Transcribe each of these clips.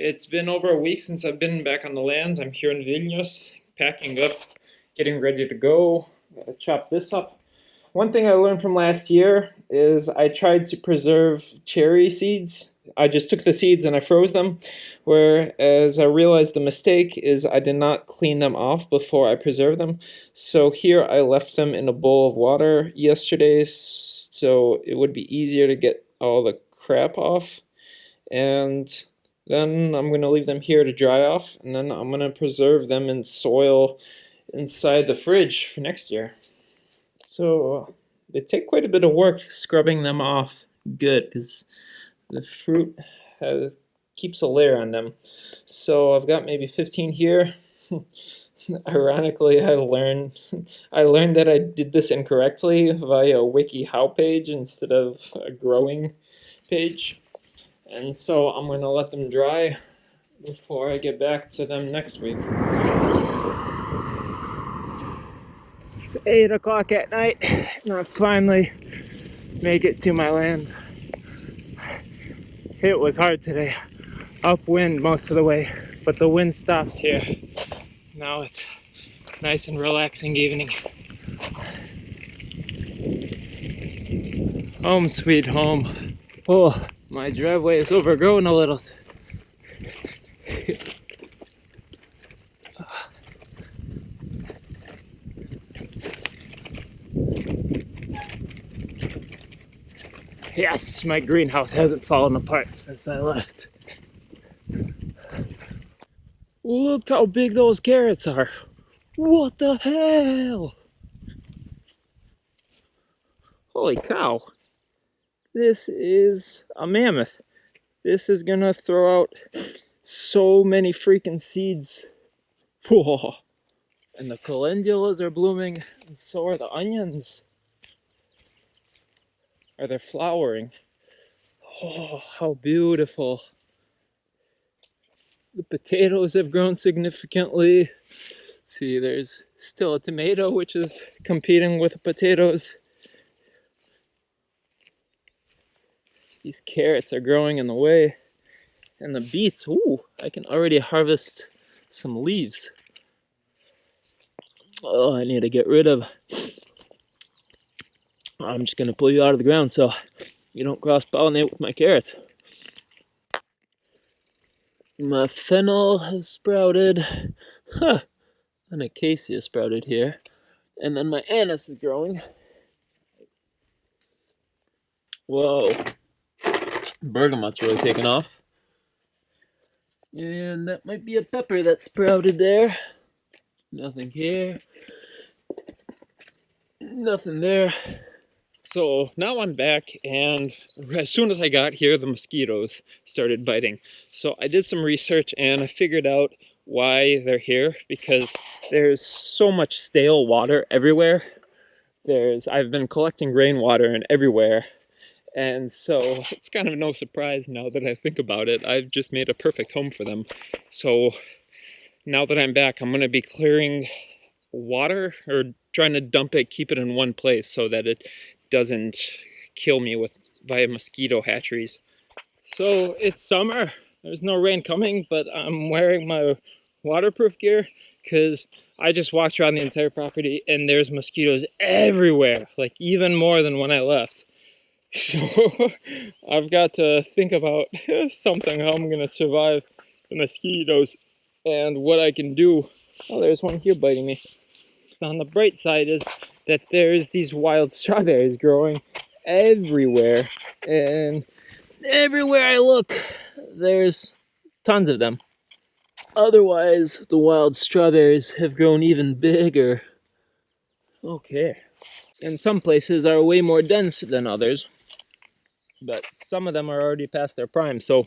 It's been over a week since I've been back on the land. I'm here in Vilnius, packing up, getting ready to go. Gotta chop this up. One thing I learned from last year is I tried to preserve cherry seeds. I just took the seeds and I froze them, whereas I realized the mistake is I did not clean them off before I preserved them. So here I left them in a bowl of water yesterday, so it would be easier to get all the crap off. And then I'm going to leave them here to dry off, and then I'm going to preserve them in soil inside the fridge for next year. So they take quite a bit of work scrubbing them off good, because the fruit keeps a layer on them. So I've got maybe 15 here. Ironically, I learned that I did this incorrectly via a WikiHow page instead of a growing page. And so I'm going to let them dry before I get back to them next week. It's 8 o'clock at night, and I finally make it to my land. It was hard today. Upwind most of the way, but the wind stopped here. Now it's a nice and relaxing evening. Home sweet home. Oh, my driveway is overgrown a little. Yes, my greenhouse hasn't fallen apart since I left. Look how big those carrots are. What the hell? Holy cow. This is a mammoth. This is gonna throw out so many freaking seeds. Whoa. And the calendulas are blooming, and so are the onions. Or they're flowering. Oh, how beautiful. The potatoes have grown significantly. See, there's still a tomato which is competing with the potatoes. These carrots are growing in the way. And the beets, ooh, I can already harvest some leaves. Oh, I need to get rid of. I'm just gonna pull you out of the ground so you don't cross-pollinate with my carrots. My fennel has sprouted. Huh. An acacia sprouted here. And then my anise is growing. Whoa. Bergamot's really taken off. And that might be a pepper that sprouted there. Nothing here. Nothing there. So now I'm back, and as soon as I got here, the mosquitoes started biting. So I did some research and I figured out why they're here, because there's so much stale water everywhere. I've been collecting rainwater and everywhere. And so it's kind of no surprise now that I think about it. I've just made a perfect home for them. So now that I'm back, I'm going to be clearing water, or trying to dump it, keep it in one place so that it doesn't kill me via mosquito hatcheries. So it's summer. There's no rain coming, but I'm wearing my waterproof gear because I just walked around the entire property and there's mosquitoes everywhere, like even more than when I left. So I've got to think about something, how I'm gonna survive the mosquitoes and what I can do. Oh, there's one here biting me. On the bright side is that there's these wild strawberries growing everywhere, and everywhere I look there's tons of them. Otherwise, the wild strawberries have grown even bigger. Okay. And some places are way more dense than others, but some of them are already past their prime, so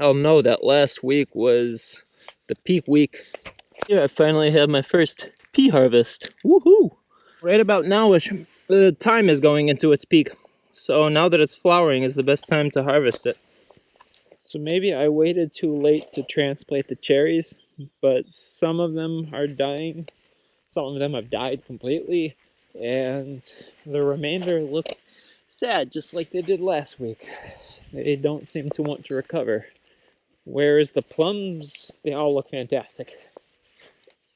I'll know that last week was the peak week. Here I finally have my first pea harvest. Woohoo! Right about now-ish, the thyme is going into its peak. So now that it's flowering is the best time to harvest it. So maybe I waited too late to transplant the cherries, but some of them are dying. Some of them have died completely, and the remainder look sad, just like they did last week. They don't seem to want to recover. Whereas the plums, they all look fantastic.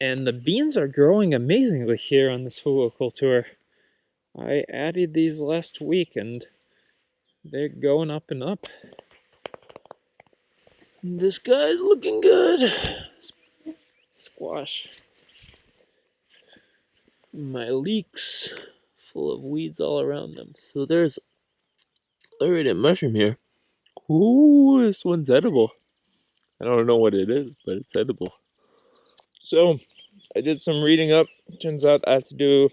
And the beans are growing amazingly here on this hugelkultur. I added these last week and they're going up and up. This guy's looking good. Squash. My leeks full of weeds all around them. So there's already a mushroom here. Ooh, this one's edible. I don't know what it is, but it's edible. So I did some reading up. Turns out I have to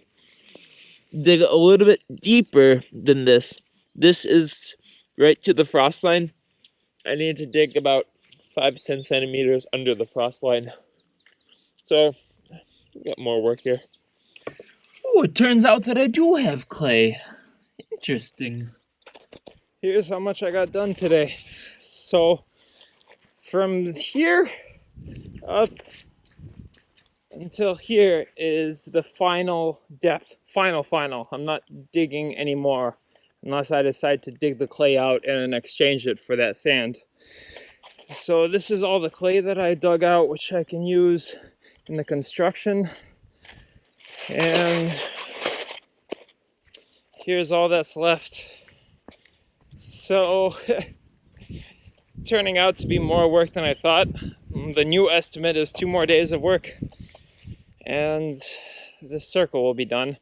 dig a little bit deeper than this. This is right to the frost line. I need to dig about 5 to 10 centimeters under the frost line. So we got more work here. Oh, it turns out that I do have clay. Interesting. Here's how much I got done today. So from here up until here is the final depth. Final. I'm not digging anymore unless I decide to dig the clay out and then exchange it for that sand. So this is all the clay that I dug out, which I can use in the construction. And here's all that's left. So turning out to be more work than I thought. The new estimate is 2 more days of work and this circle will be done.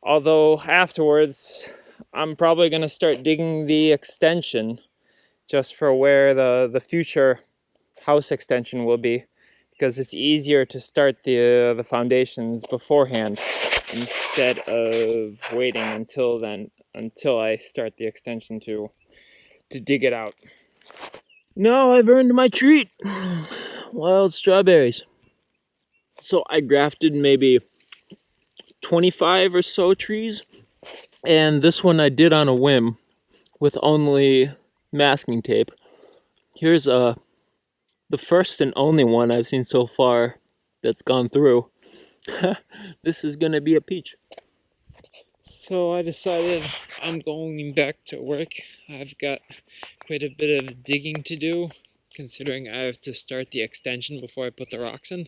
Although afterwards I'm probably going to start digging the extension just for where the future house extension will be, because it's easier to start the foundations beforehand instead of waiting until I start the extension to dig it out. Now I've earned my treat. Wild strawberries. So I grafted maybe 25 or so trees, and this one I did on a whim with only masking tape. Here's the first and only one I've seen so far that's gone through. This is gonna be a peach. So I decided I'm going back to work. I've got quite a bit of digging to do, considering I have to start the extension before I put the rocks in.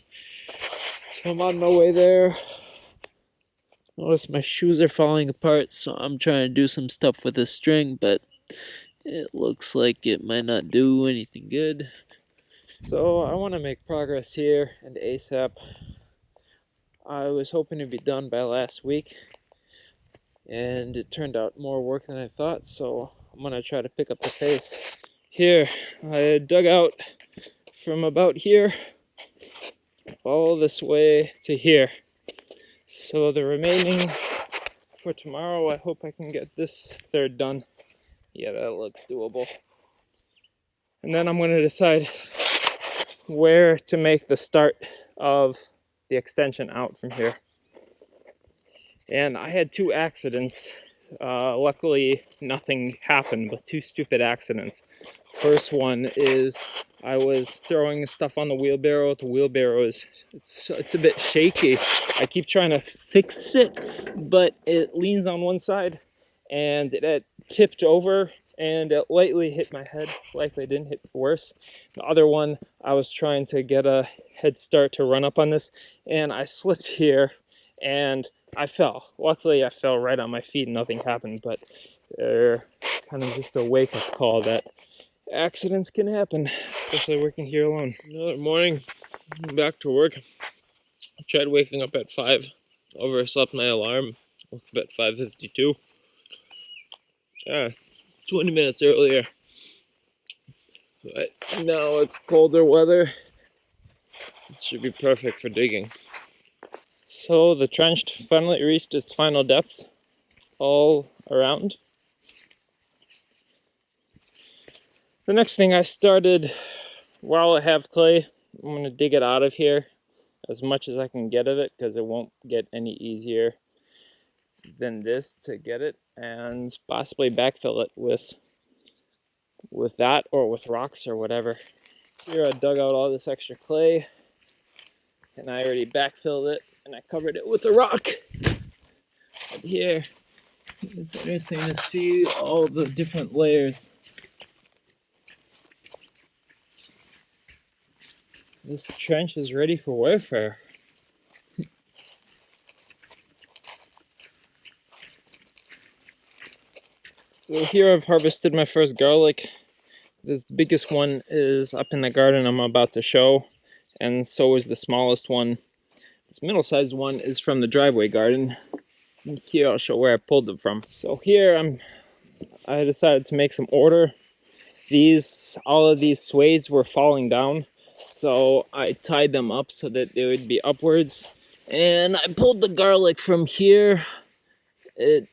So I'm on my way there. Notice my shoes are falling apart, so I'm trying to do some stuff with this string, but it looks like it might not do anything good. So I want to make progress here and ASAP. I was hoping to be done by last week, and it turned out more work than I thought, so I'm going to try to pick up the pace. Here, I dug out from about here all this way to here. So the remaining for tomorrow, I hope I can get this third done. Yeah, that looks doable. And then I'm going to decide where to make the start of the extension out from here. And I had 2 accidents. Luckily, nothing happened, but 2 stupid accidents. First one is I was throwing stuff on the wheelbarrow. The wheelbarrow it's a bit shaky. I keep trying to fix it, but it leans on one side, and it tipped over, and it lightly hit my head. Likely didn't hit worse. The other one, I was trying to get a head start to run up on this, and I slipped here, and I fell. Luckily, I fell right on my feet and nothing happened, but kind of just a wake-up call that accidents can happen, especially working here alone. Another morning, back to work. I tried waking up at 5, overslept my alarm, woke up at 5:52. 20 minutes earlier. But now it's colder weather. It should be perfect for digging. So the trench finally reached its final depth all around. The next thing I started, while I have clay, I'm going to dig it out of here as much as I can get of it, because it won't get any easier than this to get it, and possibly backfill it with that or with rocks or whatever. Here I dug out all this extra clay, and I already backfilled it, and I covered it with a rock. But here, it's interesting to see all the different layers. This trench is ready for warfare. So here I've harvested my first garlic. This biggest one is up in the garden I'm about to show, and so is the smallest one. This middle-sized one is from the driveway garden. And here I'll show where I pulled them from. So here I decided to make some order. All of these swathes were falling down, so I tied them up so that they would be upwards. And I pulled the garlic from here. It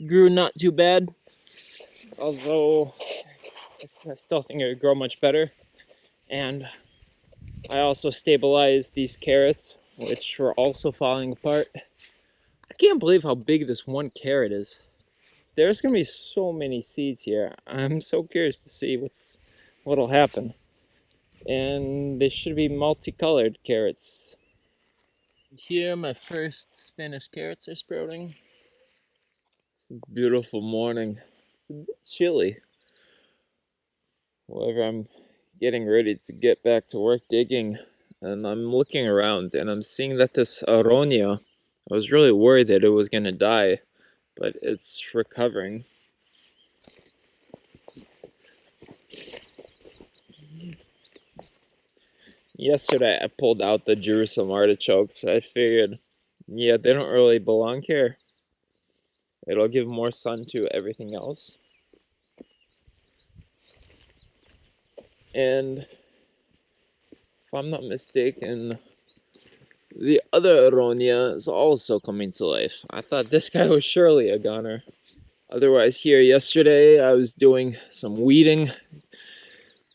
grew not too bad, although I still think it would grow much better. And I also stabilized these carrots, which were also falling apart. I can't believe how big this one carrot is. There's gonna be so many seeds here. I'm so curious to see what'll happen. And they should be multicolored carrots. Here my first Spanish carrots are sprouting. It's a beautiful morning. It's a bit chilly. However, I'm getting ready to get back to work digging, and I'm looking around and I'm seeing that this Aronia, I was really worried that it was going to die, but it's recovering. Yesterday I pulled out the Jerusalem artichokes. I figured, yeah, they don't really belong here. It'll give more sun to everything else. And if I'm not mistaken, the other Aronia is also coming to life. I thought this guy was surely a goner. Otherwise, here yesterday I was doing some weeding,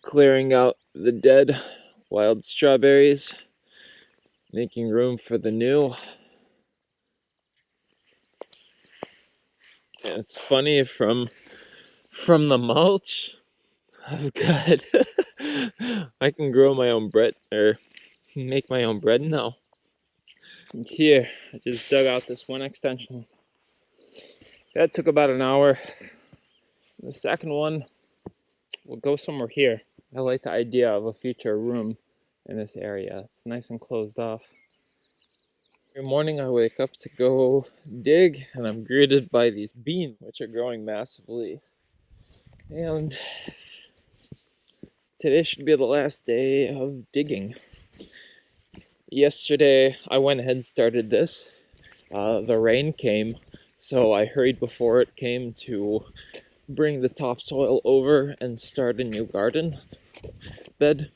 clearing out the dead wild strawberries, making room for the new. And it's funny, from the mulch, I've got I can grow my own bread, or make my own bread now. And here, I just dug out this one extension. That took about an hour. The second one will go somewhere here. I like the idea of a future room in this area. It's nice and closed off. Every morning I wake up to go dig, and I'm greeted by these beans, which are growing massively. And today should be the last day of digging. Yesterday I went ahead and started this. The rain came, so I hurried before it came to bring the topsoil over and start a new garden bed.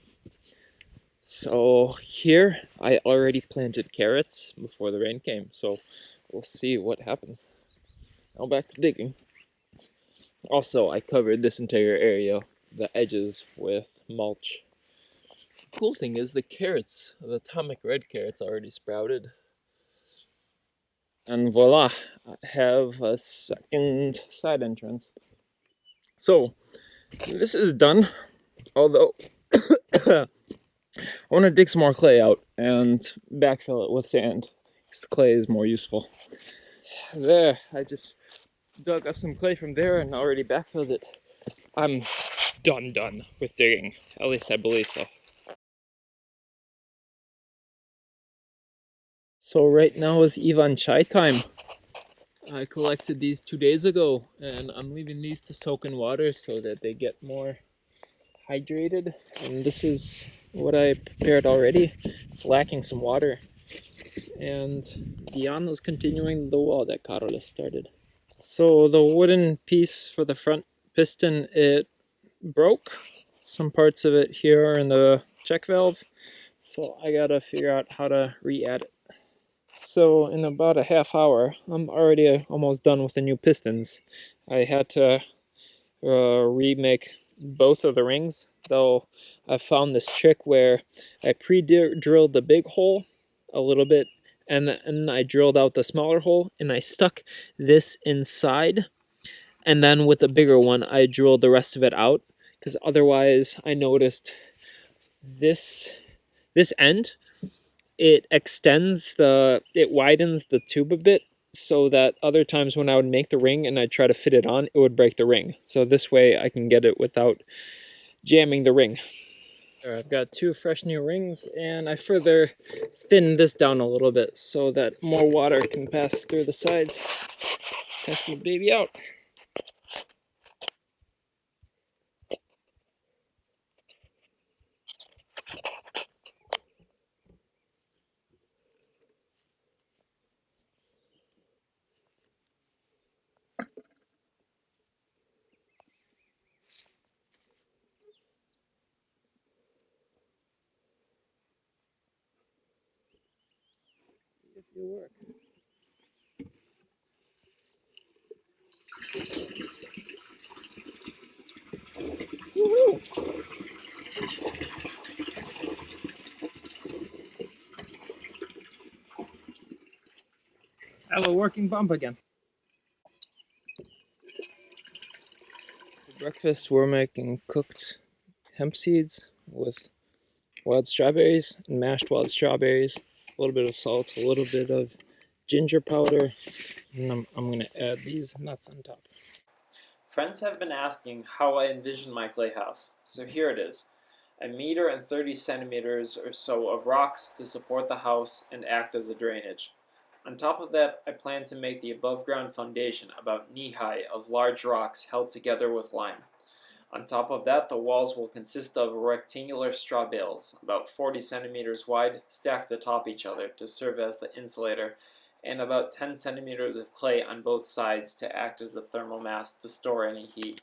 So here I already planted carrots before the rain came, so we'll see what happens. Now back to digging. Also, I covered this entire area, the edges, with mulch. The cool thing is the carrots, the atomic red carrots, already sprouted. And voila, I have a second side entrance. So, this is done, although I want to dig some more clay out and backfill it with sand, because the clay is more useful. There, I just dug up some clay from there and already backfilled it. I'm done with digging, at least I believe so. So right now is Ivan Chay time. I collected these 2 days ago, and I'm leaving these to soak in water so that they get more hydrated. And this is what I prepared already. It's lacking some water. And Diana's continuing the wall that Carlos started. So the wooden piece for the front piston, it broke. Some parts of it here are in the check valve. So I gotta figure out how to re-add it. So in about a half hour, I'm already almost done with the new pistons. I had to remake both of the rings, though I found this trick where I pre-drilled the big hole a little bit, and then I drilled out the smaller hole, and I stuck this inside, and then with the bigger one, I drilled the rest of it out, because otherwise I noticed this end, it widens the tube a bit, so that other times when I would make the ring and I'd try to fit it on, it would break the ring. So this way I can get it without jamming the ring. There, I've got 2 fresh new rings, and I further thinned this down a little bit so that more water can pass through the sides. Test the baby out. See if it'll work. Woohoo! I have a working pump again. For breakfast, we're making cooked hemp seeds with wild strawberries and mashed wild strawberries, a little bit of salt, a little bit of ginger powder, and I'm going to add these nuts on top. Friends have been asking how I envision my clay house, so here it is. 1 meter and 30 centimeters or so of rocks to support the house and act as a drainage. On top of that, I plan to make the above ground foundation about knee-high of large rocks held together with lime. On top of that, the walls will consist of rectangular straw bales, about 40 centimeters wide, stacked atop each other to serve as the insulator, and about 10 centimeters of clay on both sides to act as the thermal mass to store any heat.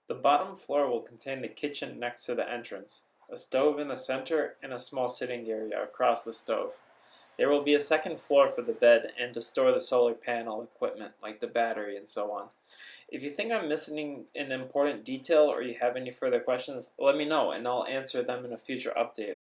The bottom floor will contain the kitchen next to the entrance, a stove in the center, and a small sitting area across the stove. There will be a second floor for the bed and to store the solar panel equipment like the battery and so on. If you think I'm missing an important detail or you have any further questions, let me know and I'll answer them in a future update.